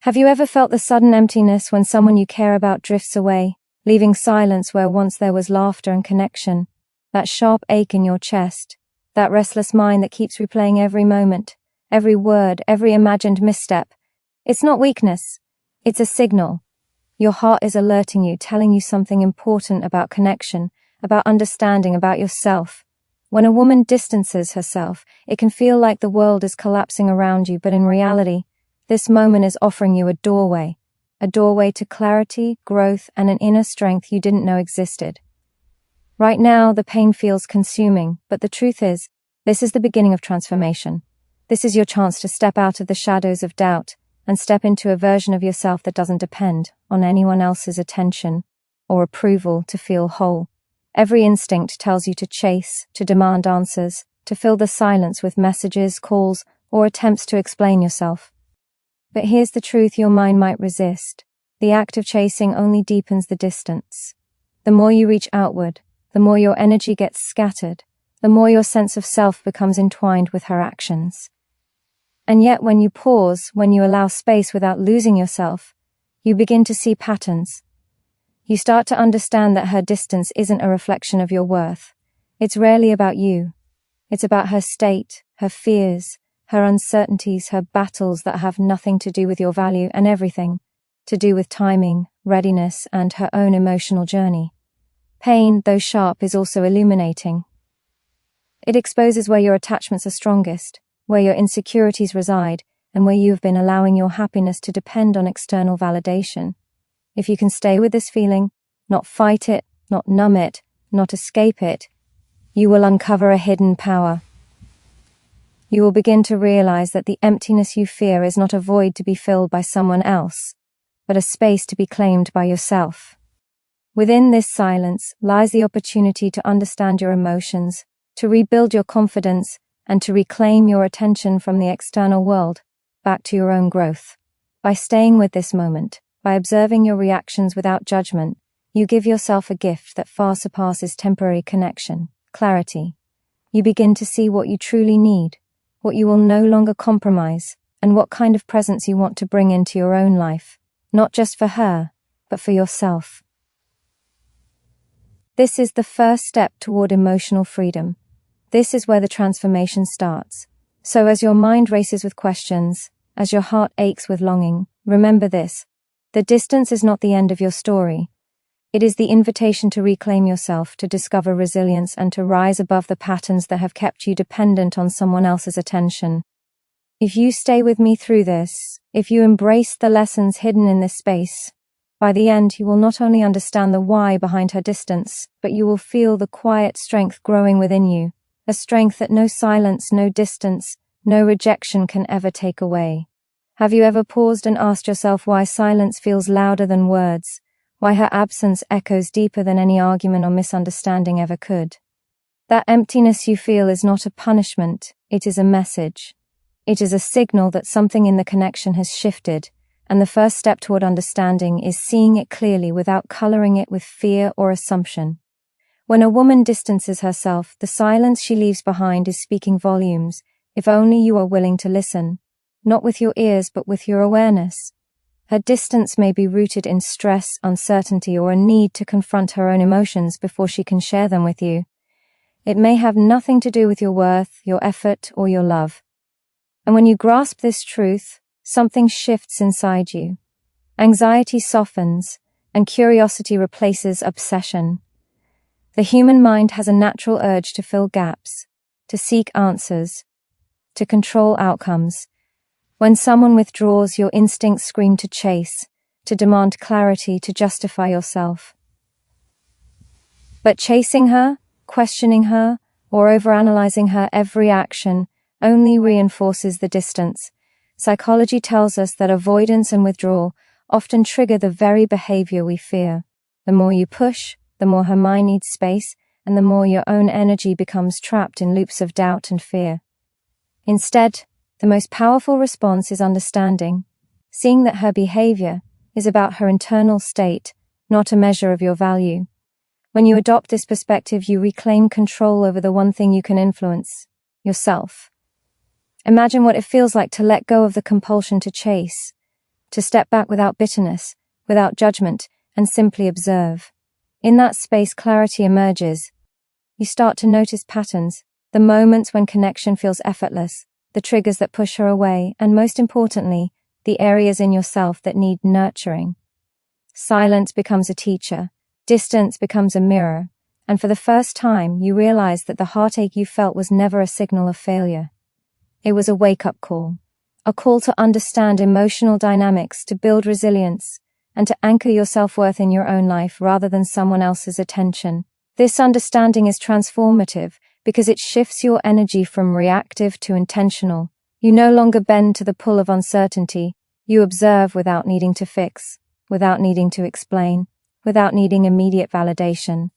Have you ever felt the sudden emptiness when someone you care about drifts away, leaving silence where once there was laughter and connection? That sharp ache in your chest, that restless mind that keeps replaying every moment, every word, every imagined misstep. It's not weakness, it's a signal. Your heart is alerting you, telling you something important about connection, about understanding, about yourself. When a woman distances herself, it can feel like the world is collapsing around you, but in reality, this moment is offering you a doorway to clarity, growth, and an inner strength you didn't know existed. Right now, the pain feels consuming, but the truth is, this is the beginning of transformation. This is your chance to step out of the shadows of doubt and step into a version of yourself that doesn't depend on anyone else's attention or approval to feel whole. Every instinct tells you to chase, to demand answers, to fill the silence with messages, calls, or attempts to explain yourself. But here's the truth your mind might resist. The act of chasing only deepens the distance. The more you reach outward, the more your energy gets scattered, the more your sense of self becomes entwined with her actions. And yet when you pause, when you allow space without losing yourself, you begin to see patterns. You start to understand that her distance isn't a reflection of your worth. It's rarely about you. It's about her state, her fears, her uncertainties, her battles that have nothing to do with your value and everything to do with timing, readiness, and her own emotional journey. Pain, though sharp, is also illuminating. It exposes where your attachments are strongest, where your insecurities reside, and where you have been allowing your happiness to depend on external validation. If you can stay with this feeling, not fight it, not numb it, not escape it, you will uncover a hidden power. You will begin to realize that the emptiness you fear is not a void to be filled by someone else, but a space to be claimed by yourself. Within this silence lies the opportunity to understand your emotions, to rebuild your confidence, and to reclaim your attention from the external world back to your own growth. By staying with this moment, by observing your reactions without judgment, you give yourself a gift that far surpasses temporary connection, clarity. You begin to see what you truly need, what you will no longer compromise, and what kind of presence you want to bring into your own life, not just for her, but for yourself. This is the first step toward emotional freedom. This is where the transformation starts. So as your mind races with questions, as your heart aches with longing, remember this: the distance is not the end of your story. It is the invitation to reclaim yourself, to discover resilience, and to rise above the patterns that have kept you dependent on someone else's attention. If you stay with me through this, if you embrace the lessons hidden in this space, by the end you will not only understand the why behind her distance, but you will feel the quiet strength growing within you, a strength that no silence, no distance, no rejection can ever take away. Have you ever paused and asked yourself why silence feels louder than words? Why her absence echoes deeper than any argument or misunderstanding ever could? That emptiness you feel is not a punishment, it is a message. It is a signal that something in the connection has shifted, and the first step toward understanding is seeing it clearly without coloring it with fear or assumption. When a woman distances herself, the silence she leaves behind is speaking volumes, if only you are willing to listen, not with your ears but with your awareness. Her distance may be rooted in stress, uncertainty, or a need to confront her own emotions before she can share them with you. It may have nothing to do with your worth, your effort, or your love. And when you grasp this truth, something shifts inside you. Anxiety softens, and curiosity replaces obsession. The human mind has a natural urge to fill gaps, to seek answers, to control outcomes. When someone withdraws, your instincts scream to chase, to demand clarity, to justify yourself. But chasing her, questioning her, or overanalyzing her every action only reinforces the distance. Psychology tells us that avoidance and withdrawal often trigger the very behavior we fear. The more you push, the more her mind needs space, and the more your own energy becomes trapped in loops of doubt and fear. Instead, the most powerful response is understanding, seeing that her behavior is about her internal state, not a measure of your value. When you adopt this perspective, you reclaim control over the one thing you can influence, yourself. Imagine what it feels like to let go of the compulsion to chase, to step back without bitterness, without judgment, and simply observe. In that space, clarity emerges. You start to notice patterns, the moments when connection feels effortless, the triggers that push her away, and most importantly, the areas in yourself that need nurturing. Silence becomes a teacher, distance becomes a mirror, and for the first time, you realize that the heartache you felt was never a signal of failure. It was a wake-up call, a call to understand emotional dynamics, to build resilience, and to anchor your self-worth in your own life rather than someone else's attention. This understanding is transformative because it shifts your energy from reactive to intentional. You no longer bend to the pull of uncertainty. You observe without needing to fix, without needing to explain, without needing immediate validation.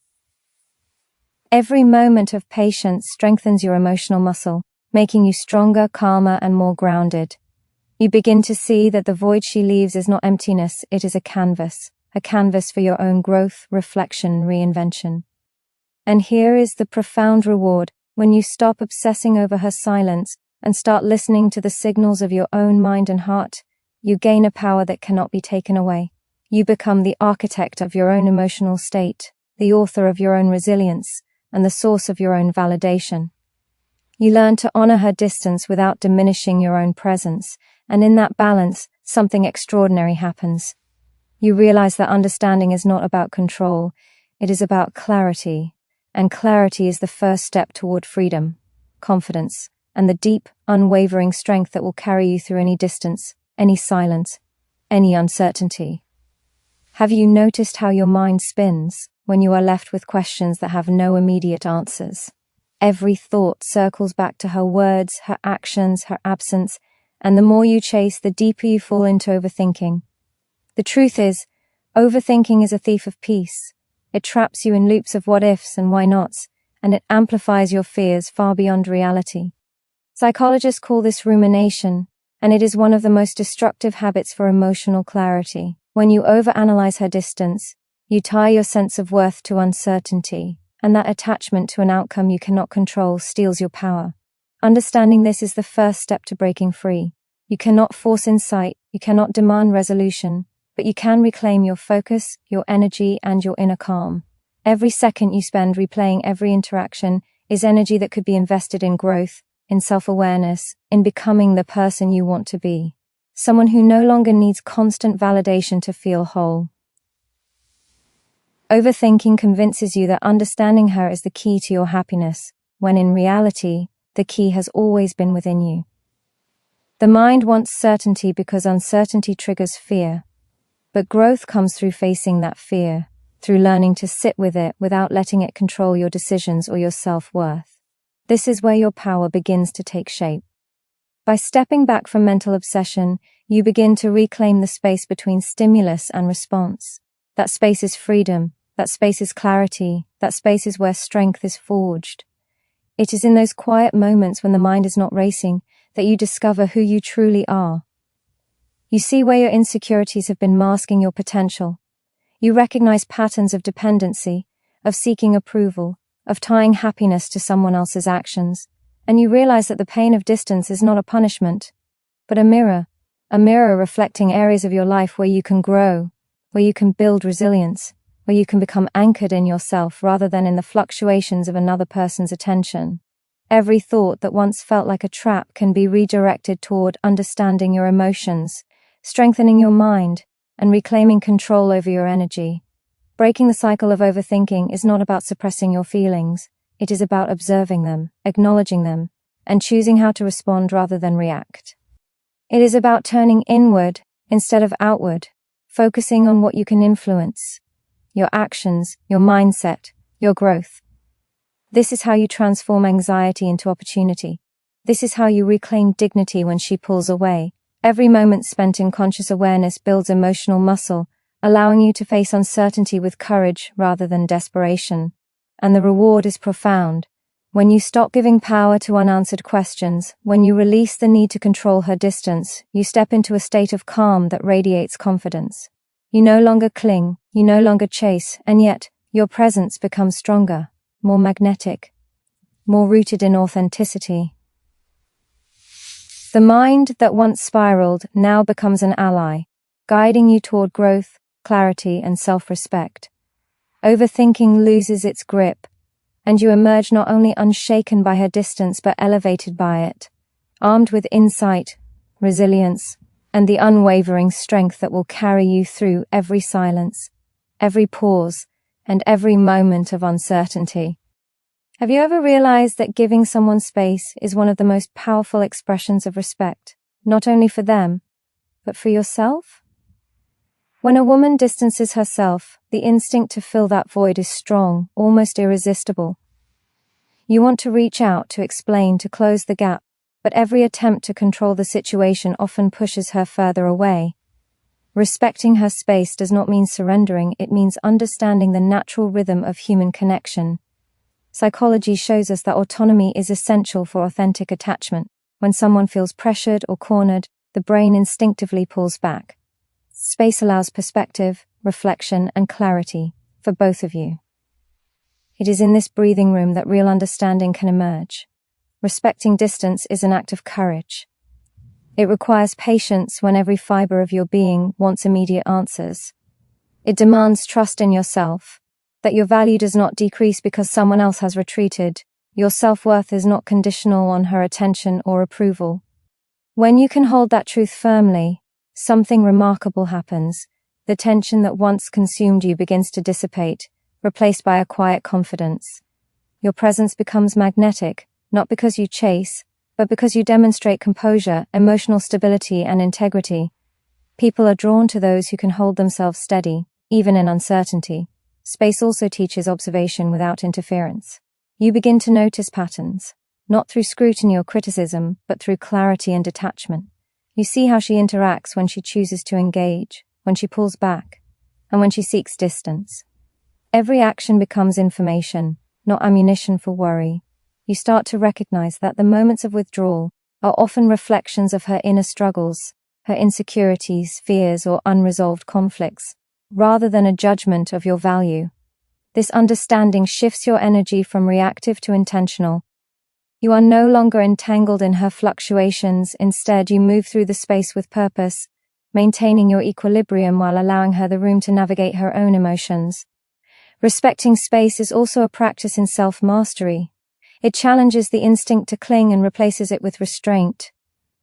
Every moment of patience strengthens your emotional muscle, making you stronger, calmer, and more grounded. You begin to see that the void she leaves is not emptiness, it is a canvas for your own growth, reflection, reinvention. And here is the profound reward: when you stop obsessing over her silence and start listening to the signals of your own mind and heart, you gain a power that cannot be taken away. You become the architect of your own emotional state, the author of your own resilience, and the source of your own validation. You learn to honor her distance without diminishing your own presence, and in that balance, something extraordinary happens. You realize that understanding is not about control, it is about clarity, and clarity is the first step toward freedom, confidence, and the deep, unwavering strength that will carry you through any distance, any silence, any uncertainty. Have you noticed how your mind spins when you are left with questions that have no immediate answers? Every thought circles back to her words, her actions, her absence, and the more you chase, the deeper you fall into overthinking. The truth is, overthinking is a thief of peace. It traps you in loops of what-ifs and why-nots, and it amplifies your fears far beyond reality. Psychologists call this rumination, and it is one of the most destructive habits for emotional clarity. When you overanalyze her distance, you tie your sense of worth to uncertainty, and that attachment to an outcome you cannot control steals your power. Understanding this is the first step to breaking free. You cannot force insight, you cannot demand resolution, but you can reclaim your focus, your energy, and your inner calm. Every second you spend replaying every interaction is energy that could be invested in growth, in self-awareness, in becoming the person you want to be. Someone who no longer needs constant validation to feel whole. Overthinking convinces you that understanding her is the key to your happiness, when in reality, the key has always been within you. The mind wants certainty because uncertainty triggers fear. But growth comes through facing that fear, through learning to sit with it without letting it control your decisions or your self-worth. This is where your power begins to take shape. By stepping back from mental obsession, you begin to reclaim the space between stimulus and response. That space is freedom, that space is clarity, that space is where strength is forged. It is in those quiet moments when the mind is not racing that you discover who you truly are. You see where your insecurities have been masking your potential. You recognize patterns of dependency, of seeking approval, of tying happiness to someone else's actions, and you realize that the pain of distance is not a punishment, but a mirror reflecting areas of your life where you can grow, where you can build resilience, where you can become anchored in yourself rather than in the fluctuations of another person's attention. Every thought that once felt like a trap can be redirected toward understanding your emotions, strengthening your mind, and reclaiming control over your energy. Breaking the cycle of overthinking is not about suppressing your feelings, it is about observing them, acknowledging them, and choosing how to respond rather than react. It is about turning inward instead of outward, focusing on what you can influence, your actions, your mindset, your growth. This is how you transform anxiety into opportunity. This is how you reclaim dignity when she pulls away. Every moment spent in conscious awareness builds emotional muscle, allowing you to face uncertainty with courage rather than desperation. And the reward is profound. When you stop giving power to unanswered questions, when you release the need to control her distance, you step into a state of calm that radiates confidence. You no longer cling, you no longer chase, and yet, your presence becomes stronger, more magnetic, more rooted in authenticity. The mind that once spiraled now becomes an ally, guiding you toward growth, clarity, and self-respect. Overthinking loses its grip, and you emerge not only unshaken by her distance but elevated by it, armed with insight, resilience, and the unwavering strength that will carry you through every silence, every pause, and every moment of uncertainty. Have you ever realized that giving someone space is one of the most powerful expressions of respect, not only for them, but for yourself? When a woman distances herself, the instinct to fill that void is strong, almost irresistible. You want to reach out, to explain, to close the gap, but every attempt to control the situation often pushes her further away. Respecting her space does not mean surrendering, it means understanding the natural rhythm of human connection. Psychology shows us that autonomy is essential for authentic attachment. When someone feels pressured or cornered, the brain instinctively pulls back. Space allows perspective, reflection, and clarity for both of you. It is in this breathing room that real understanding can emerge. Respecting distance is an act of courage. It requires patience when every fiber of your being wants immediate answers. It demands trust in yourself, that your value does not decrease because someone else has retreated. Your self-worth is not conditional on her attention or approval. When you can hold that truth firmly, something remarkable happens. The tension that once consumed you begins to dissipate, replaced by a quiet confidence. Your presence becomes magnetic, not because you chase, but because you demonstrate composure, emotional stability, and integrity. People are drawn to those who can hold themselves steady, even in uncertainty. Space also teaches observation without interference. You begin to notice patterns, not through scrutiny or criticism, but through clarity and detachment. You see how she interacts when she chooses to engage, when she pulls back, and when she seeks distance. Every action becomes information, not ammunition for worry. You start to recognize that the moments of withdrawal are often reflections of her inner struggles, her insecurities, fears, or unresolved conflicts, rather than a judgment of your value. This understanding shifts your energy from reactive to intentional. You are no longer entangled in her fluctuations. Instead, you move through the space with purpose, maintaining your equilibrium while allowing her the room to navigate her own emotions. Respecting space is also a practice in self-mastery. It challenges the instinct to cling and replaces it with restraint.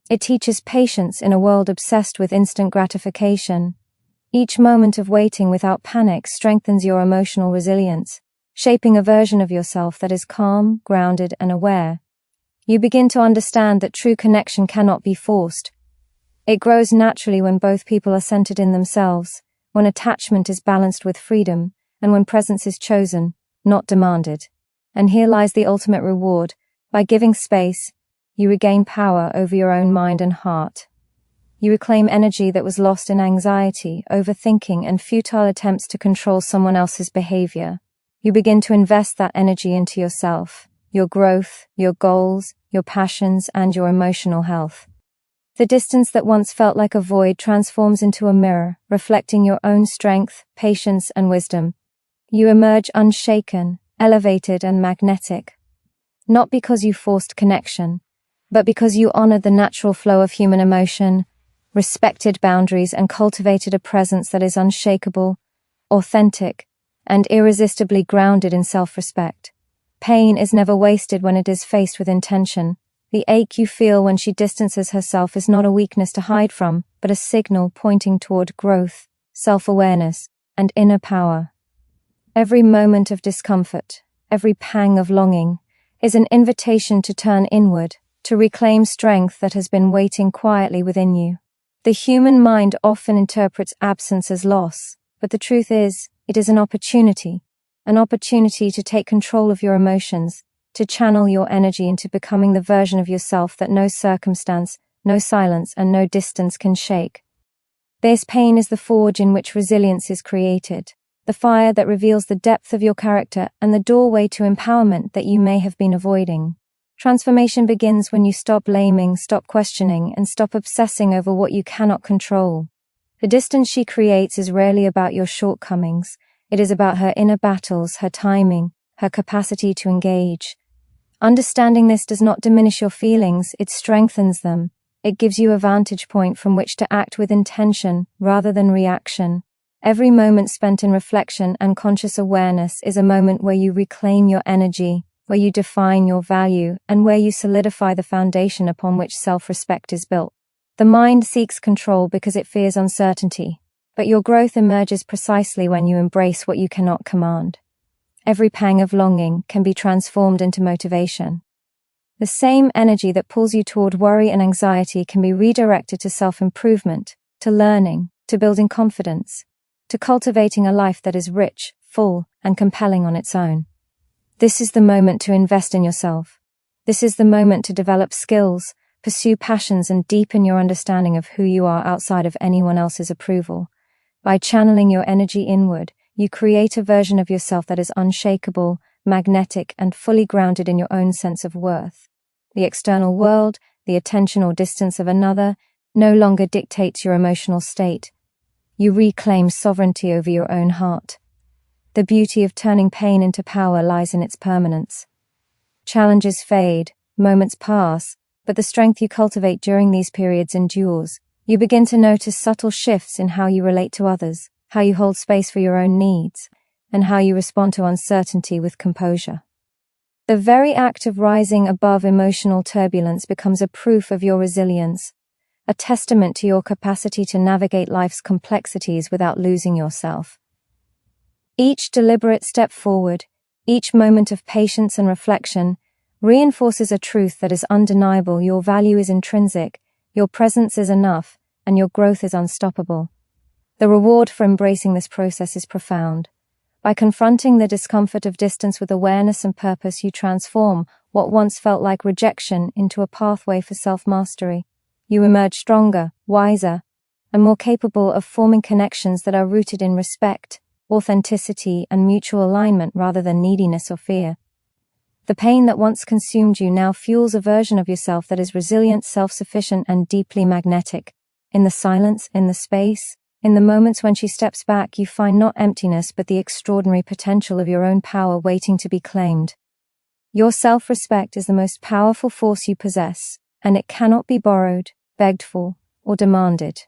It teaches patience in a world obsessed with instant gratification. Each moment of waiting without panic strengthens your emotional resilience, shaping a version of yourself that is calm, grounded, and aware. You begin to understand that true connection cannot be forced. It grows naturally when both people are centered in themselves, when attachment is balanced with freedom, and when presence is chosen, not demanded. And here lies the ultimate reward. By giving space, you regain power over your own mind and heart. You reclaim energy that was lost in anxiety, overthinking, and futile attempts to control someone else's behavior. You begin to invest that energy into yourself, your growth, your goals, your passions, and your emotional health. The distance that once felt like a void transforms into a mirror, reflecting your own strength, patience, and wisdom. You emerge unshaken, elevated, and magnetic. Not because you forced connection, but because you honored the natural flow of human emotion, respected boundaries, and cultivated a presence that is unshakable, authentic, and irresistibly grounded in self-respect. Pain is never wasted when it is faced with intention. The ache you feel when she distances herself is not a weakness to hide from, but a signal pointing toward growth, self-awareness, and inner power. Every moment of discomfort, every pang of longing, is an invitation to turn inward, to reclaim strength that has been waiting quietly within you. The human mind often interprets absence as loss, but the truth is, it is an opportunity to take control of your emotions, to channel your energy into becoming the version of yourself that no circumstance, no silence, and no distance can shake. This pain is the forge in which resilience is created, the fire that reveals the depth of your character and the doorway to empowerment that you may have been avoiding. Transformation begins when you stop blaming, stop questioning, and stop obsessing over what you cannot control. The distance she creates is rarely about your shortcomings. It is about her inner battles, her timing, her capacity to engage. Understanding this does not diminish your feelings, it strengthens them. It gives you a vantage point from which to act with intention rather than reaction. Every moment spent in reflection and conscious awareness is a moment where you reclaim your energy, where you define your value, and where you solidify the foundation upon which self-respect is built. The mind seeks control because it fears uncertainty, but your growth emerges precisely when you embrace what you cannot command. Every pang of longing can be transformed into motivation. The same energy that pulls you toward worry and anxiety can be redirected to self-improvement, to learning, to building confidence, to cultivating a life that is rich, full, and compelling on its own. This is the moment to invest in yourself. This is the moment to develop skills, pursue passions, and deepen your understanding of who you are outside of anyone else's approval. By channeling your energy inward, you create a version of yourself that is unshakable, magnetic, and fully grounded in your own sense of worth. The external world, the attention or distance of another, no longer dictates your emotional state. You reclaim sovereignty over your own heart. The beauty of turning pain into power lies in its permanence. Challenges fade, moments pass, but the strength you cultivate during these periods endures. You begin to notice subtle shifts in how you relate to others, how you hold space for your own needs, and how you respond to uncertainty with composure. The very act of rising above emotional turbulence becomes a proof of your resilience, a testament to your capacity to navigate life's complexities without losing yourself. Each deliberate step forward, each moment of patience and reflection, reinforces a truth that is undeniable. Your value is intrinsic, your presence is enough, and your growth is unstoppable. The reward for embracing this process is profound. By confronting the discomfort of distance with awareness and purpose, you transform what once felt like rejection into a pathway for self-mastery. You emerge stronger, wiser, and more capable of forming connections that are rooted in respect, authenticity, and mutual alignment rather than neediness or fear. The pain that once consumed you now fuels a version of yourself that is resilient, self-sufficient, and deeply magnetic. In the silence, in the space, in the moments when she steps back, you find not emptiness but the extraordinary potential of your own power waiting to be claimed. Your self-respect is the most powerful force you possess, and it cannot be borrowed, begged for, or demanded.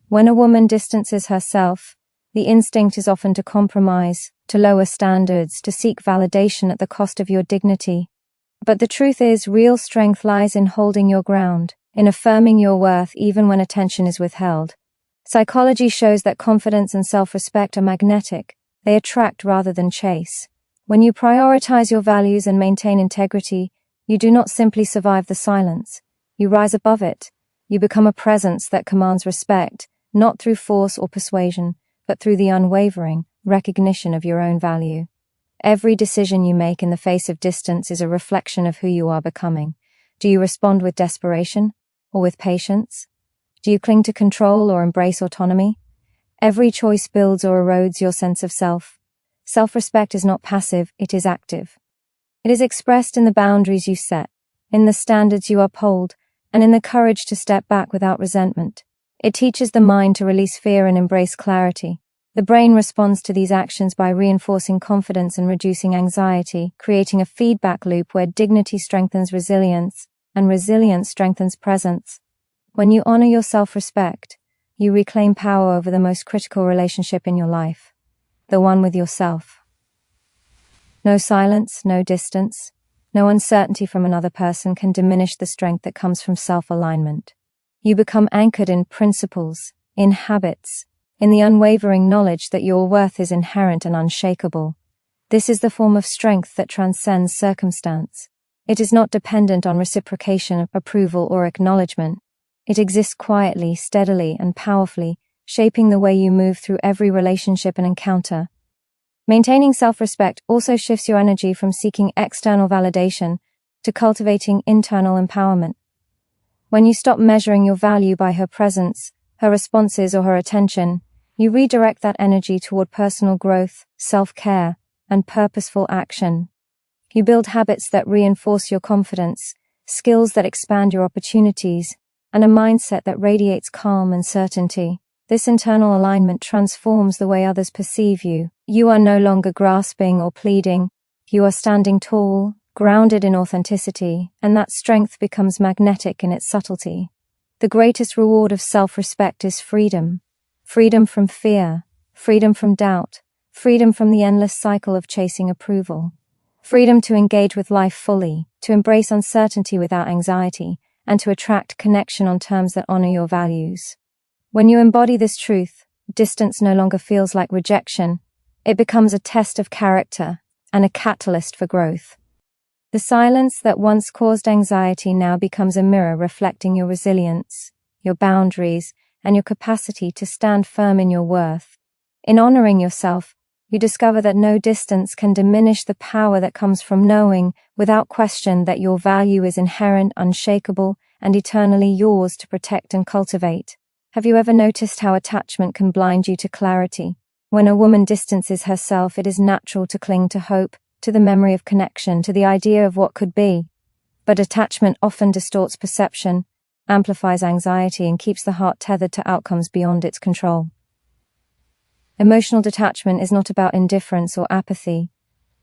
When a woman distances herself, the instinct is often to compromise, to lower standards, to seek validation at the cost of your dignity. But the truth is, real strength lies in holding your ground, in affirming your worth even when attention is withheld. Psychology shows that confidence and self-respect are magnetic. They attract rather than chase. When you prioritize your values and maintain integrity, you do not simply survive the silence. You rise above it. You become a presence that commands respect, not through force or persuasion, but through the unwavering recognition of your own value. Every decision you make in the face of distance is a reflection of who you are becoming. Do you respond with desperation or with patience? Do you cling to control or embrace autonomy? Every choice builds or erodes your sense of self. Self-respect is not passive, it is active. It is expressed in the boundaries you set, in the standards you uphold, and in the courage to step back without resentment. It teaches the mind to release fear and embrace clarity. The brain responds to these actions by reinforcing confidence and reducing anxiety, creating a feedback loop where dignity strengthens resilience, and resilience strengthens presence. When you honor your self-respect, you reclaim power over the most critical relationship in your life, the one with yourself. No silence, no distance, no uncertainty from another person can diminish the strength that comes from self-alignment. You become anchored in principles, in habits, in the unwavering knowledge that your worth is inherent and unshakable. This is the form of strength that transcends circumstance. It is not dependent on reciprocation, approval, or acknowledgement. It exists quietly, steadily, and powerfully, shaping the way you move through every relationship and encounter. Maintaining self-respect also shifts your energy from seeking external validation to cultivating internal empowerment. When you stop measuring your value by her presence, her responses, or her attention, you redirect that energy toward personal growth, self-care, and purposeful action. You build habits that reinforce your confidence, skills that expand your opportunities, and a mindset that radiates calm and certainty. This internal alignment transforms the way others perceive you. You are no longer grasping or pleading. You are standing tall, grounded in authenticity, and that strength becomes magnetic in its subtlety. The greatest reward of self-respect is freedom. Freedom from fear, freedom from doubt, freedom from the endless cycle of chasing approval. Freedom to engage with life fully, to embrace uncertainty without anxiety, and to attract connection on terms that honor your values. When you embody this truth, distance no longer feels like rejection. It becomes a test of character and a catalyst for growth. The silence that once caused anxiety now becomes a mirror reflecting your resilience, your boundaries, and your capacity to stand firm in your worth. In honoring yourself, you discover that no distance can diminish the power that comes from knowing, without question, that your value is inherent, unshakable, and eternally yours to protect and cultivate. Have you ever noticed how attachment can blind you to clarity? When a woman distances herself, it is natural to cling to hope, to the memory of connection, to the idea of what could be. But attachment often distorts perception, amplifies anxiety, and keeps the heart tethered to outcomes beyond its control. Emotional detachment is not about indifference or apathy.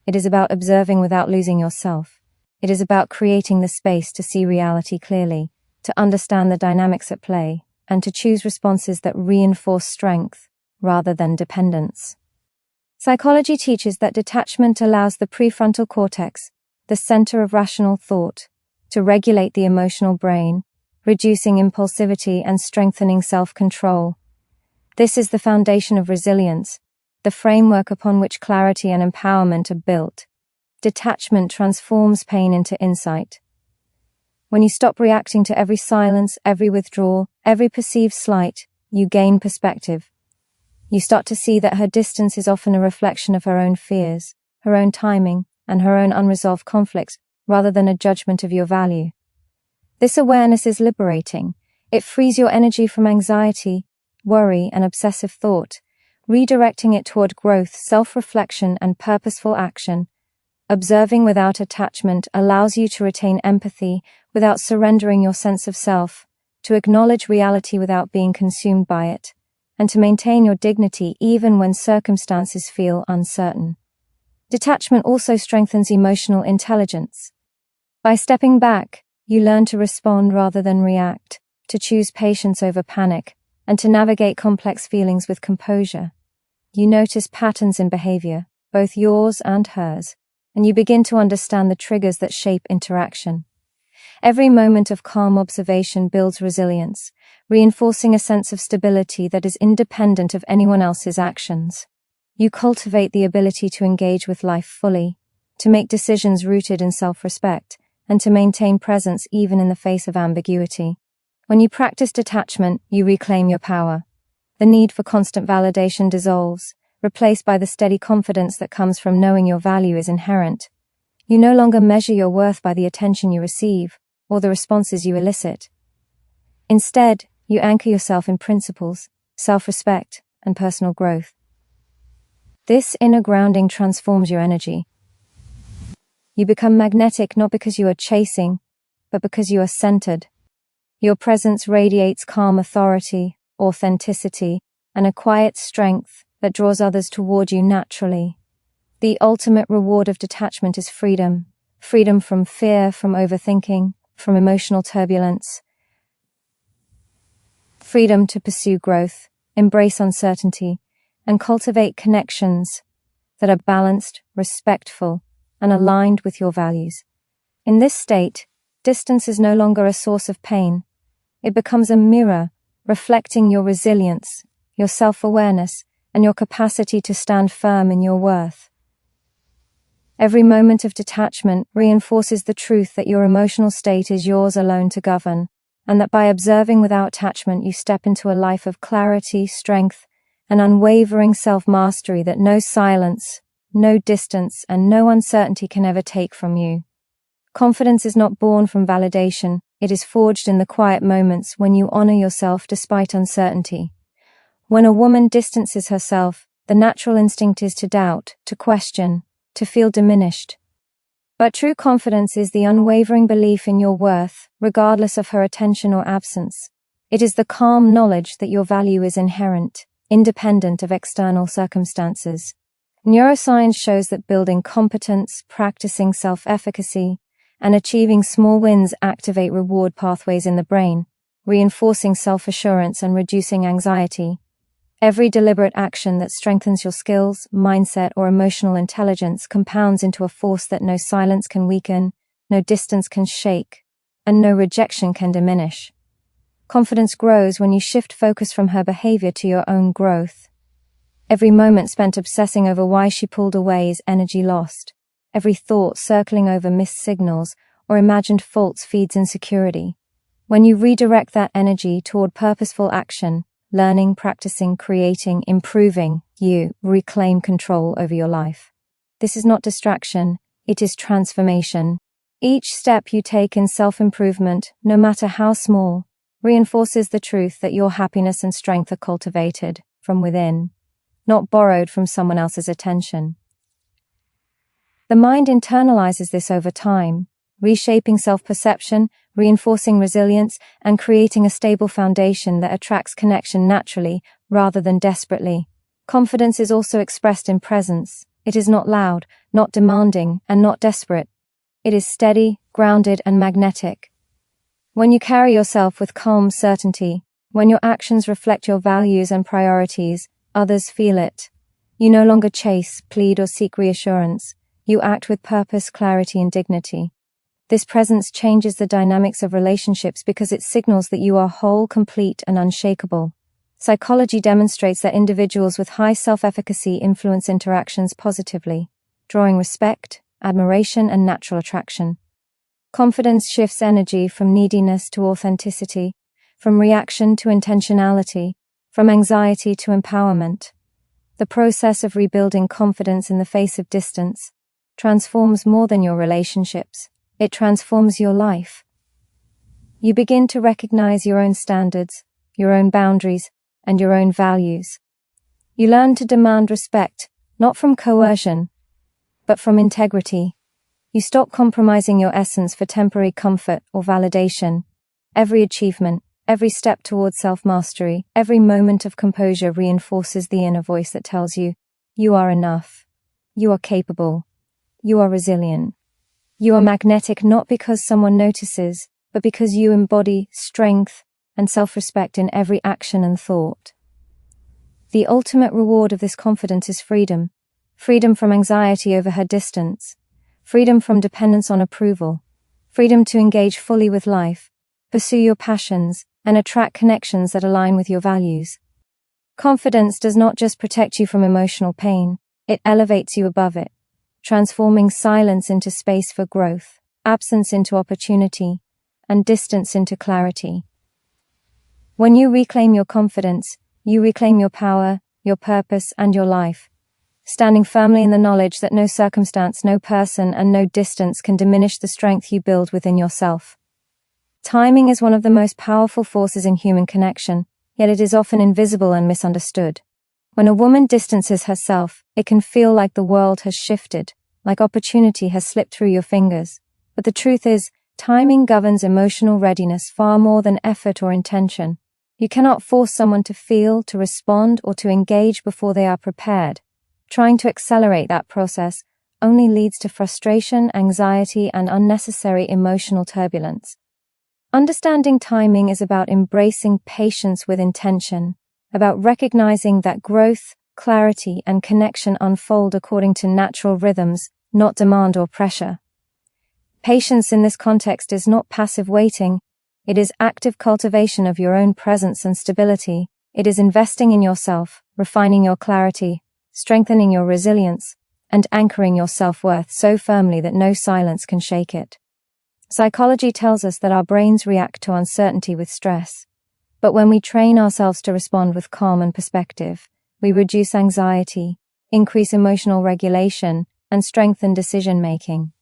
It is about observing without losing yourself. It is about creating the space to see reality clearly, to understand the dynamics at play, and to choose responses that reinforce strength rather than dependence. Psychology teaches that detachment allows the prefrontal cortex, the center of rational thought, to regulate the emotional brain, reducing impulsivity and strengthening self-control. This is the foundation of resilience, the framework upon which clarity and empowerment are built. Detachment transforms pain into insight. When you stop reacting to every silence, every withdrawal, every perceived slight, you gain perspective. You start to see that her distance is often a reflection of her own fears, her own timing, and her own unresolved conflicts, rather than a judgment of your value. This awareness is liberating. It frees your energy from anxiety, worry, and obsessive thought, redirecting it toward growth, self-reflection, and purposeful action. Observing without attachment allows you to retain empathy without surrendering your sense of self, to acknowledge reality without being consumed by it, and to maintain your dignity even when circumstances feel uncertain. Detachment also strengthens emotional intelligence. By stepping back, you learn to respond rather than react, to choose patience over panic, and to navigate complex feelings with composure. You notice patterns in behavior, both yours and hers, and you begin to understand the triggers that shape interaction. Every moment of calm observation builds resilience, reinforcing a sense of stability that is independent of anyone else's actions. You cultivate the ability to engage with life fully, to make decisions rooted in self-respect, and to maintain presence even in the face of ambiguity. When you practice detachment, you reclaim your power. The need for constant validation dissolves, replaced by the steady confidence that comes from knowing your value is inherent. You no longer measure your worth by the attention you receive or the responses you elicit. Instead, you anchor yourself in principles, self-respect, and personal growth. This inner grounding transforms your energy. You become magnetic not because you are chasing, but because you are centered. Your presence radiates calm authority, authenticity, and a quiet strength that draws others toward you naturally. The ultimate reward of detachment is freedom. Freedom from fear, from overthinking, from emotional turbulence. Freedom to pursue growth, embrace uncertainty, and cultivate connections that are balanced, respectful, and aligned with your values. In this state, distance is no longer a source of pain. It becomes a mirror reflecting your resilience, your self-awareness, and your capacity to stand firm in your worth. Every moment of detachment reinforces the truth that your emotional state is yours alone to govern, and that by observing without attachment you step into a life of clarity, strength, and unwavering self-mastery that no silence, no distance, and no uncertainty can ever take from you. Confidence is not born from validation. It is forged in the quiet moments when you honor yourself despite uncertainty. When a woman distances herself, the natural instinct is to doubt, to question, to feel diminished. But true confidence is the unwavering belief in your worth, regardless of her attention or absence. It is the calm knowledge that your value is inherent, independent of external circumstances. Neuroscience shows that building competence, practicing self-efficacy, and achieving small wins activate reward pathways in the brain, reinforcing self-assurance and reducing anxiety. Every deliberate action that strengthens your skills, mindset, or emotional intelligence compounds into a force that no silence can weaken, no distance can shake, and no rejection can diminish. Confidence grows when you shift focus from her behavior to your own growth. Every moment spent obsessing over why she pulled away is energy lost. Every thought circling over missed signals or imagined faults feeds insecurity. When you redirect that energy toward purposeful action, learning, practicing, creating, improving, you reclaim control over your life. This is not distraction, it is transformation. Each step you take in self-improvement, no matter how small, reinforces the truth that your happiness and strength are cultivated from within, not borrowed from someone else's attention. The mind internalizes this over time, reshaping self-perception, reinforcing resilience, and creating a stable foundation that attracts connection naturally rather than desperately. Confidence is also expressed in presence. It is not loud, not demanding, and not desperate. It is steady, grounded, and magnetic. When you carry yourself with calm certainty, when your actions reflect your values and priorities, others feel it. You no longer chase, plead, or seek reassurance. You act with purpose, clarity, and dignity. This presence changes the dynamics of relationships because it signals that you are whole, complete, and unshakable. Psychology demonstrates that individuals with high self-efficacy influence interactions positively, drawing respect, admiration, and natural attraction. Confidence shifts energy from neediness to authenticity, from reaction to intentionality, from anxiety to empowerment. The process of rebuilding confidence in the face of distance transforms more than your relationships. It transforms your life. You begin to recognize your own standards, your own boundaries, and your own values. You learn to demand respect, not from coercion, but from integrity. You stop compromising your essence for temporary comfort or validation. Every achievement, every step towards self-mastery, every moment of composure reinforces the inner voice that tells you, you are enough. You are capable. You are resilient. You are magnetic not because someone notices, but because you embody strength and self-respect in every action and thought. The ultimate reward of this confidence is freedom. Freedom from anxiety over her distance. Freedom from dependence on approval. Freedom to engage fully with life, pursue your passions, and attract connections that align with your values. Confidence does not just protect you from emotional pain, it elevates you above it, transforming silence into space for growth, absence into opportunity, and distance into clarity. When you reclaim your confidence, you reclaim your power, your purpose, and your life, standing firmly in the knowledge that no circumstance, no person, and no distance can diminish the strength you build within yourself. Timing is one of the most powerful forces in human connection, yet it is often invisible and misunderstood. When a woman distances herself, it can feel like the world has shifted, like opportunity has slipped through your fingers. But the truth is, timing governs emotional readiness far more than effort or intention. You cannot force someone to feel, to respond, or to engage before they are prepared. Trying to accelerate that process only leads to frustration, anxiety, and unnecessary emotional turbulence. Understanding timing is about embracing patience with intention, about recognizing that growth, clarity, and connection unfold according to natural rhythms, not demand or pressure. Patience in this context is not passive waiting, it is active cultivation of your own presence and stability. It is investing in yourself, refining your clarity, strengthening your resilience, and anchoring your self-worth so firmly that no silence can shake it. Psychology tells us that our brains react to uncertainty with stress. But when we train ourselves to respond with calm and perspective, we reduce anxiety, increase emotional regulation, and strengthen decision-making.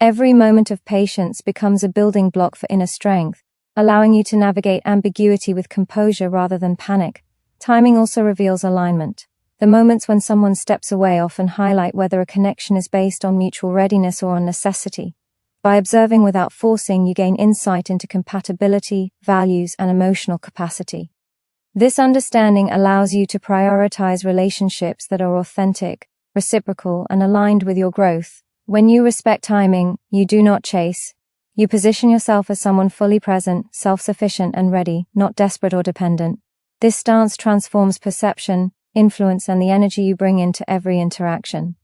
Every moment of patience becomes a building block for inner strength, allowing you to navigate ambiguity with composure rather than panic. Timing also reveals alignment. The moments when someone steps away often highlight whether a connection is based on mutual readiness or on necessity. By observing without forcing, you gain insight into compatibility, values, and emotional capacity. This understanding allows you to prioritize relationships that are authentic, reciprocal, and aligned with your growth. When you respect timing, you do not chase, You position yourself as someone fully present, self-sufficient and ready, not desperate or dependent. This stance transforms perception, influence, and the energy you bring into every interaction.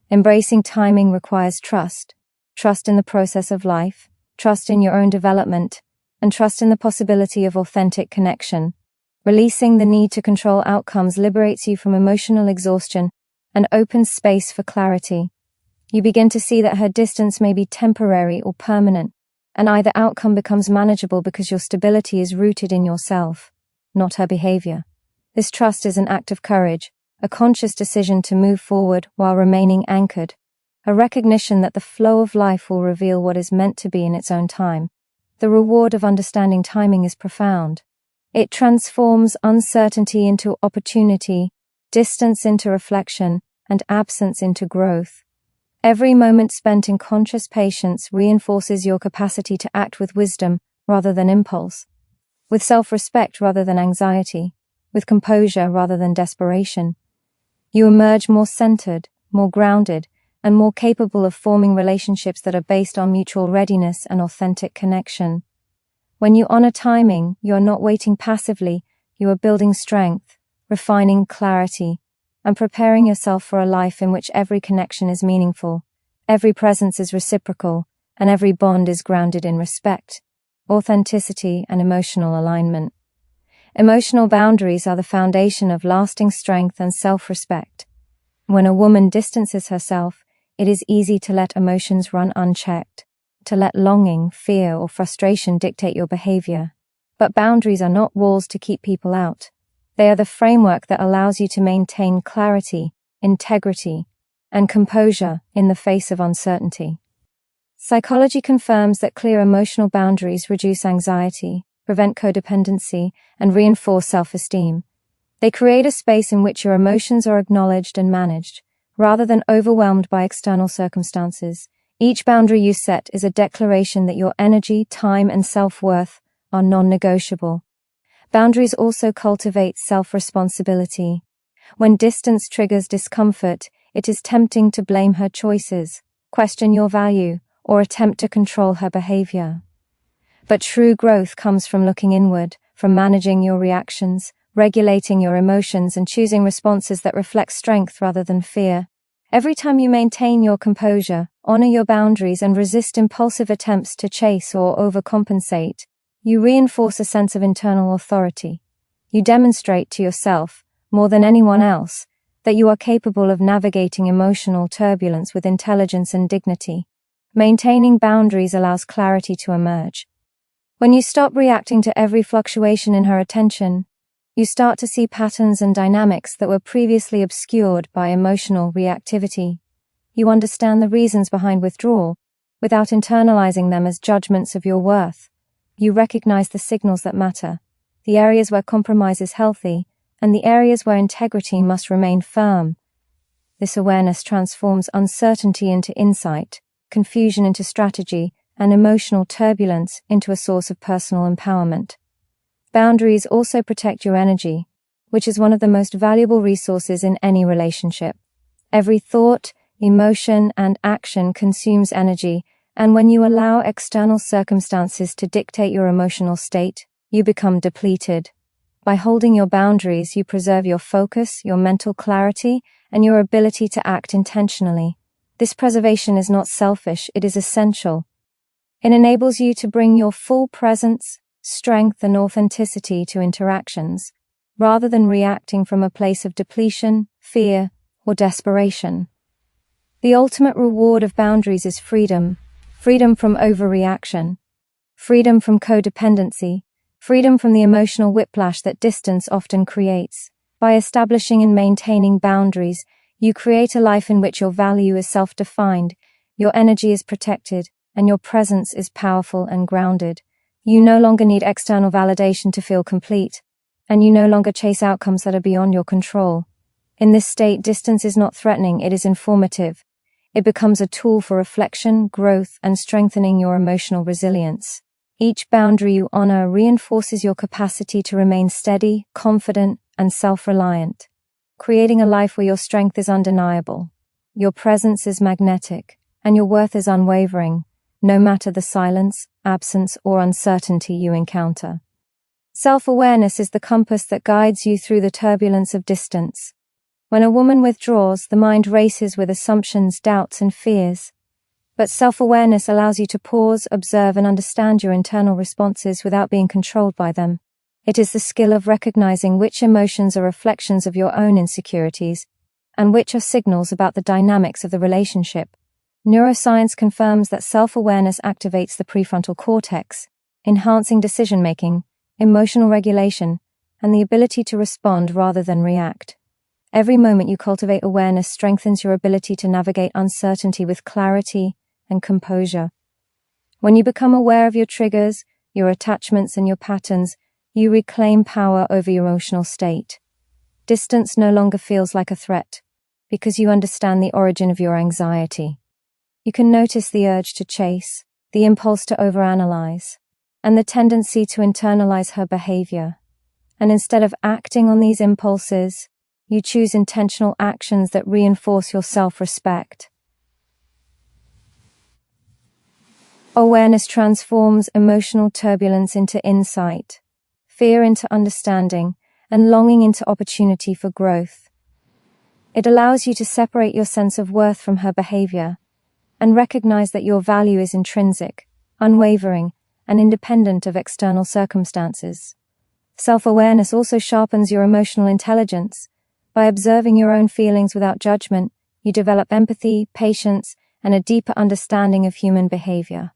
Embracing timing requires trust. Trust in the process of life, trust in your own development, and trust in the possibility of authentic connection. Releasing the need to control outcomes liberates you from emotional exhaustion and opens space for clarity. You begin to see that her distance may be temporary or permanent, and either outcome becomes manageable because your stability is rooted in yourself, not her behavior. This trust is an act of courage, a conscious decision to move forward while remaining anchored, a recognition that the flow of life will reveal what is meant to be in its own time. The reward of understanding timing is profound. It transforms uncertainty into opportunity, distance into reflection, and absence into growth. Every moment spent in conscious patience reinforces your capacity to act with wisdom rather than impulse, with self-respect rather than anxiety, with composure rather than desperation. You emerge more centered, more grounded, and more capable of forming relationships that are based on mutual readiness and authentic connection. When you honor timing, you are not waiting passively, you are building strength, refining clarity, and preparing yourself for a life in which every connection is meaningful, every presence is reciprocal, and every bond is grounded in respect, authenticity, and emotional alignment. Emotional boundaries are the foundation of lasting strength and self-respect. When a woman distances herself, it is easy to let emotions run unchecked, to let longing, fear, or frustration dictate your behavior. But boundaries are not walls to keep people out. They are the framework that allows you to maintain clarity, integrity, and composure in the face of uncertainty. Psychology confirms that clear emotional boundaries reduce anxiety, prevent codependency, and reinforce self-esteem. They create a space in which your emotions are acknowledged and managed, rather than overwhelmed by external circumstances. Each boundary you set is a declaration that your energy, time, and self-worth are non-negotiable. Boundaries also cultivate self-responsibility. When distance triggers discomfort, it is tempting to blame her choices, question your value, or attempt to control her behavior. But true growth comes from looking inward, from managing your reactions, regulating your emotions, and choosing responses that reflect strength rather than fear. Every time you maintain your composure, honor your boundaries, and resist impulsive attempts to chase or overcompensate, you reinforce a sense of internal authority. You demonstrate to yourself, more than anyone else, that you are capable of navigating emotional turbulence with intelligence and dignity. Maintaining boundaries allows clarity to emerge. When you stop reacting to every fluctuation in her attention, you start to see patterns and dynamics that were previously obscured by emotional reactivity. You understand the reasons behind withdrawal, without internalizing them as judgments of your worth. You recognize the signals that matter, the areas where compromise is healthy, and the areas where integrity must remain firm. This awareness transforms uncertainty into insight, confusion into strategy, and emotional turbulence into a source of personal empowerment. Boundaries also protect your energy, which is one of the most valuable resources in any relationship. Every thought, emotion, and action consumes energy, and when you allow external circumstances to dictate your emotional state, you become depleted. By holding your boundaries, you preserve your focus, your mental clarity, and your ability to act intentionally. This preservation is not selfish, it is essential. It enables you to bring your full presence, strength, and authenticity to interactions, rather than reacting from a place of depletion, fear, or desperation. The ultimate reward of boundaries is freedom. Freedom from overreaction, freedom from codependency, freedom from the emotional whiplash that distance often creates. By establishing and maintaining boundaries, you create a life in which your value is self-defined, your energy is protected, and your presence is powerful and grounded. You no longer need external validation to feel complete, and you no longer chase outcomes that are beyond your control. In this state, distance is not threatening, it is informative. It becomes a tool for reflection, growth, and strengthening your emotional resilience. Each boundary you honor reinforces your capacity to remain steady, confident, and self-reliant, creating a life where your strength is undeniable, your presence is magnetic, and your worth is unwavering. no matter the silence, absence, or uncertainty you encounter. Self-awareness is the compass that guides you through the turbulence of distance. When a woman withdraws, the mind races with assumptions, doubts, and fears. But self-awareness allows you to pause, observe, and understand your internal responses without being controlled by them. It is the skill of recognizing which emotions are reflections of your own insecurities and which are signals about the dynamics of the relationship. Neuroscience confirms that self-awareness activates the prefrontal cortex, enhancing decision-making, emotional regulation, and the ability to respond rather than react. Every moment you cultivate awareness strengthens your ability to navigate uncertainty with clarity and composure. When you become aware of your triggers, your attachments, and your patterns, you reclaim power over your emotional state. Distance no longer feels like a threat, because you understand the origin of your anxiety. You can notice the urge to chase, the impulse to overanalyze, and the tendency to internalize her behavior. And instead of acting on these impulses, you choose intentional actions that reinforce your self-respect. Awareness transforms emotional turbulence into insight, fear into understanding, and longing into opportunity for growth. It allows you to separate your sense of worth from her behavior and recognize that your value is intrinsic, unwavering, and independent of external circumstances. Self-awareness also sharpens your emotional intelligence. By observing your own feelings without judgment, you develop empathy, patience, and a deeper understanding of human behavior.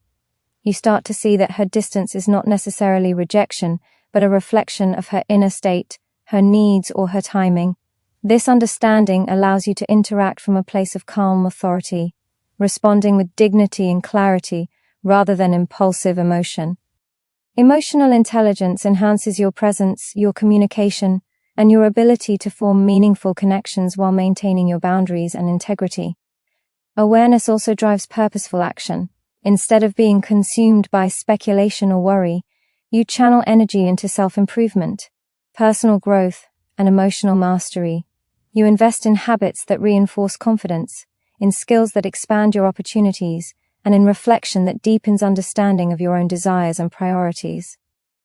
You start to see that her distance is not necessarily rejection, but a reflection of her inner state, her needs, or her timing. This understanding allows you to interact from a place of calm authority, responding with dignity and clarity rather than impulsive emotion. Emotional intelligence enhances your presence, your communication, and your ability to form meaningful connections while maintaining your boundaries and integrity. Awareness also drives purposeful action. Instead of being consumed by speculation or worry, you channel energy into self-improvement, personal growth, and emotional mastery. You invest in habits that reinforce confidence, in skills that expand your opportunities, and in reflection that deepens understanding of your own desires and priorities.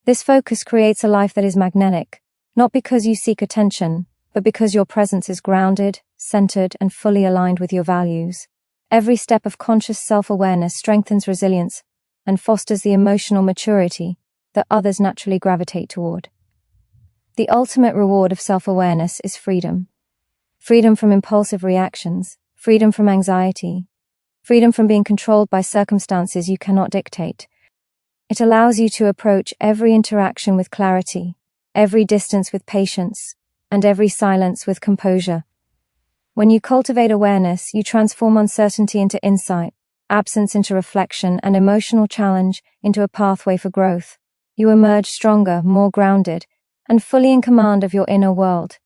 This focus creates a life that is magnetic, not because you seek attention, but because your presence is grounded, centered, and fully aligned with your values. Every step of conscious self-awareness strengthens resilience and fosters the emotional maturity that others naturally gravitate toward. The ultimate reward of self-awareness is freedom. Freedom from impulsive reactions, freedom from anxiety, freedom from being controlled by circumstances you cannot dictate. It allows you to approach every interaction with clarity, every distance with patience, and every silence with composure. When you cultivate awareness, you transform uncertainty into insight, absence into reflection, and emotional challenge into a pathway for growth. You emerge stronger, more grounded, and fully in command of your inner world.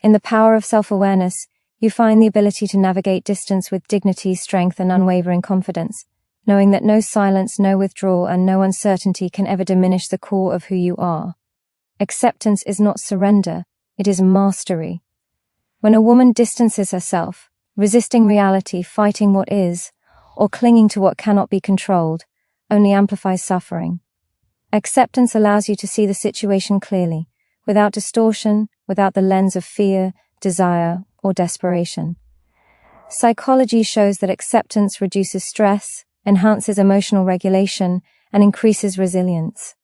In the power of self-awareness, you find the ability to navigate distance with dignity, strength, and unwavering confidence, knowing that no silence, no withdrawal, and no uncertainty can ever diminish the core of who you are. Acceptance is not surrender, it is mastery. When a woman distances herself, resisting reality, fighting what is, or clinging to what cannot be controlled, only amplifies suffering. Acceptance allows you to see the situation clearly, without distortion, without the lens of fear, desire, or desperation. Psychology shows that acceptance reduces stress, enhances emotional regulation, and increases resilience.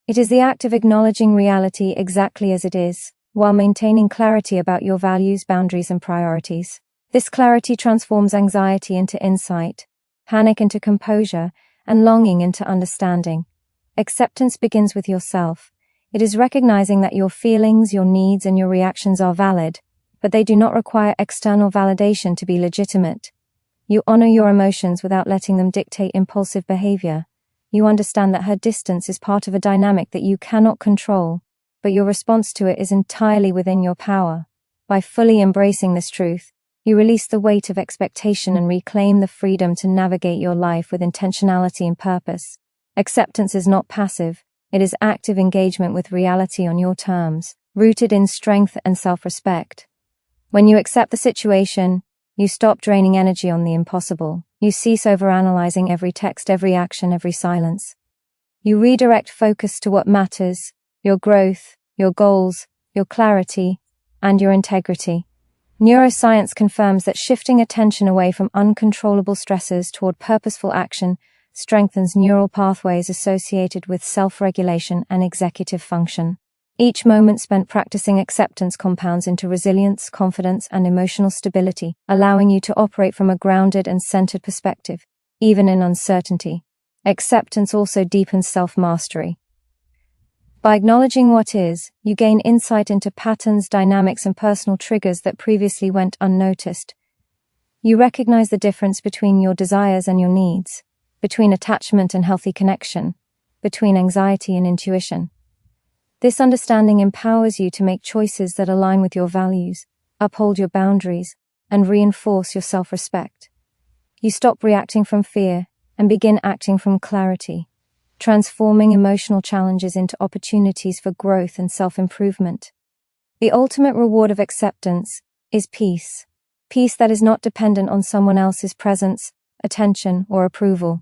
It is the act of acknowledging reality exactly as it is, while maintaining clarity about your values, boundaries, and priorities. This clarity transforms anxiety into insight, panic into composure, and longing into understanding. Acceptance begins with yourself. It is recognizing that your feelings, your needs, and your reactions are valid, but they do not require external validation to be legitimate. You honor your emotions without letting them dictate impulsive behavior. You understand that her distance is part of a dynamic that you cannot control, but your response to it is entirely within your power. By fully embracing this truth, you release the weight of expectation and reclaim the freedom to navigate your life with intentionality and purpose. Acceptance is not passive, it is active engagement with reality on your terms, rooted in strength and self-respect. When you accept the situation, you stop draining energy on the impossible, You cease overanalyzing every text, every action, every silence. You redirect focus to what matters: your growth, your goals, your clarity, and your integrity. Neuroscience confirms that shifting attention away from uncontrollable stressors toward purposeful action strengthens neural pathways associated with self-regulation and executive function. Each moment spent practicing acceptance compounds into resilience, confidence, and emotional stability, allowing you to operate from a grounded and centered perspective, even in uncertainty. Acceptance also deepens self-mastery. By acknowledging what is, you gain insight into patterns, dynamics, and personal triggers that previously went unnoticed. You recognize the difference between your desires and your needs, between attachment and healthy connection, between anxiety and intuition. This understanding empowers you to make choices that align with your values, uphold your boundaries, and reinforce your self-respect. You stop reacting from fear and begin acting from clarity, transforming emotional challenges into opportunities for growth and self-improvement. The ultimate reward of acceptance is peace. Peace that is not dependent on someone else's presence, attention, or approval.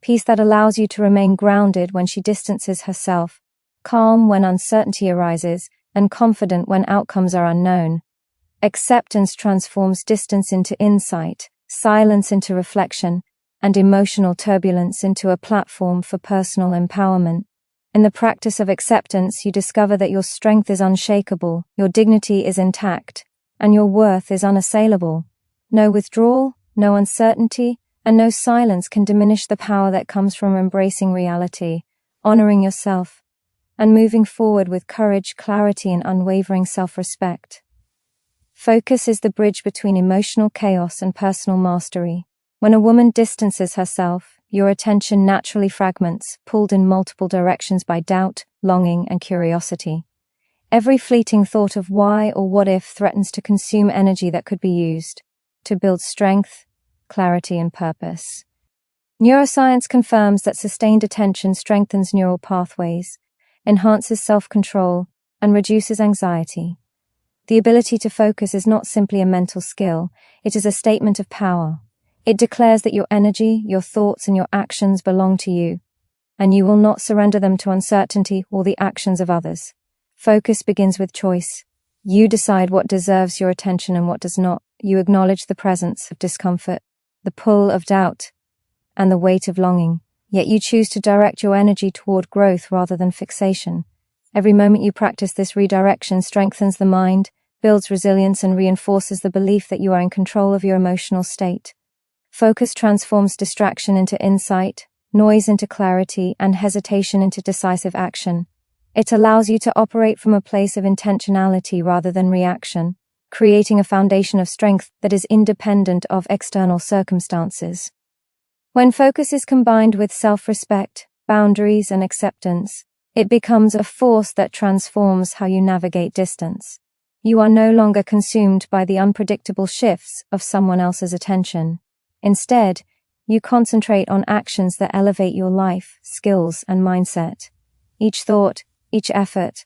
Peace that allows you to remain grounded when she distances herself, calm when uncertainty arises, and confident when outcomes are unknown. Acceptance transforms distance into insight, silence into reflection, and emotional turbulence into a platform for personal empowerment. In the practice of acceptance, you discover that your strength is unshakable, your dignity is intact, and your worth is unassailable. No withdrawal, no uncertainty, and no silence can diminish the power that comes from embracing reality, honoring yourself, and moving forward with courage, clarity, and unwavering self-respect. Focus is the bridge between emotional chaos and personal mastery. When a woman distances herself, your attention naturally fragments, pulled in multiple directions by doubt, longing, and curiosity. Every fleeting thought of why or what if threatens to consume energy that could be used to build strength, clarity, and purpose. Neuroscience confirms that sustained attention strengthens neural pathways, enhances self-control, and reduces anxiety. The ability to focus is not simply a mental skill, it is a statement of power. It declares that your energy, your thoughts, and your actions belong to you, and you will not surrender them to uncertainty or the actions of others. Focus begins with choice. You decide what deserves your attention and what does not. You acknowledge the presence of discomfort, the pull of doubt, and the weight of longing. Yet you choose to direct your energy toward growth rather than fixation. Every moment you practice this redirection strengthens the mind, builds resilience, and reinforces the belief that you are in control of your emotional state. Focus transforms distraction into insight, noise into clarity, and hesitation into decisive action. It allows you to operate from a place of intentionality rather than reaction, creating a foundation of strength that is independent of external circumstances. When focus is combined with self-respect, boundaries, and acceptance, it becomes a force that transforms how you navigate distance. You are no longer consumed by the unpredictable shifts of someone else's attention. Instead, you concentrate on actions that elevate your life, skills, and mindset. Each thought, each effort,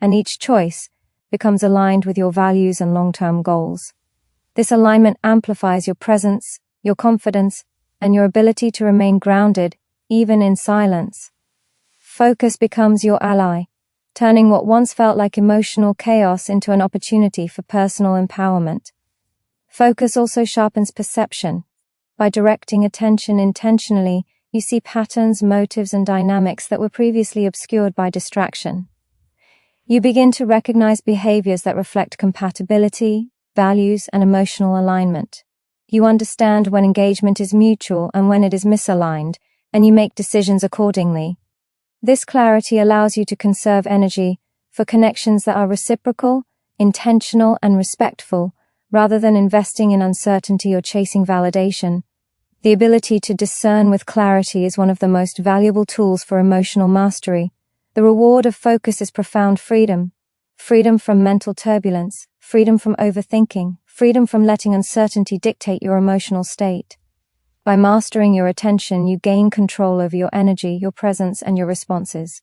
and each choice becomes aligned with your values and long-term goals. This alignment amplifies your presence, your confidence, and your ability to remain grounded, even in silence. Focus becomes your ally, turning what once felt like emotional chaos into an opportunity for personal empowerment. Focus also sharpens perception. By directing attention intentionally, you see patterns, motives, and dynamics that were previously obscured by distraction. You begin to recognize behaviors that reflect compatibility, values, and emotional alignment. You understand when engagement is mutual and when it is misaligned, and you make decisions accordingly. This clarity allows you to conserve energy for connections that are reciprocal, intentional, and respectful, rather than investing in uncertainty or chasing validation. The ability to discern with clarity is one of the most valuable tools for emotional mastery. The reward of focus is profound freedom. Freedom from mental turbulence, freedom from overthinking, freedom from letting uncertainty dictate your emotional state. By mastering your attention, you gain control over your energy, your presence, and your responses.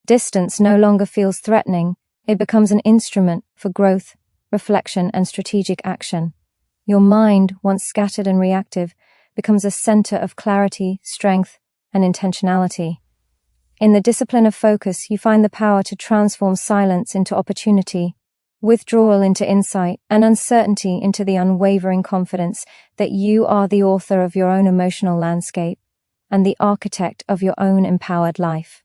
Distance no longer feels threatening. It becomes an instrument for growth, reflection, and strategic action. Your mind, once scattered and reactive, becomes a center of clarity, strength, and intentionality. In the discipline of focus, you find the power to transform silence into opportunity, withdrawal into insight, and uncertainty into the unwavering confidence that you are the author of your own emotional landscape and the architect of your own empowered life.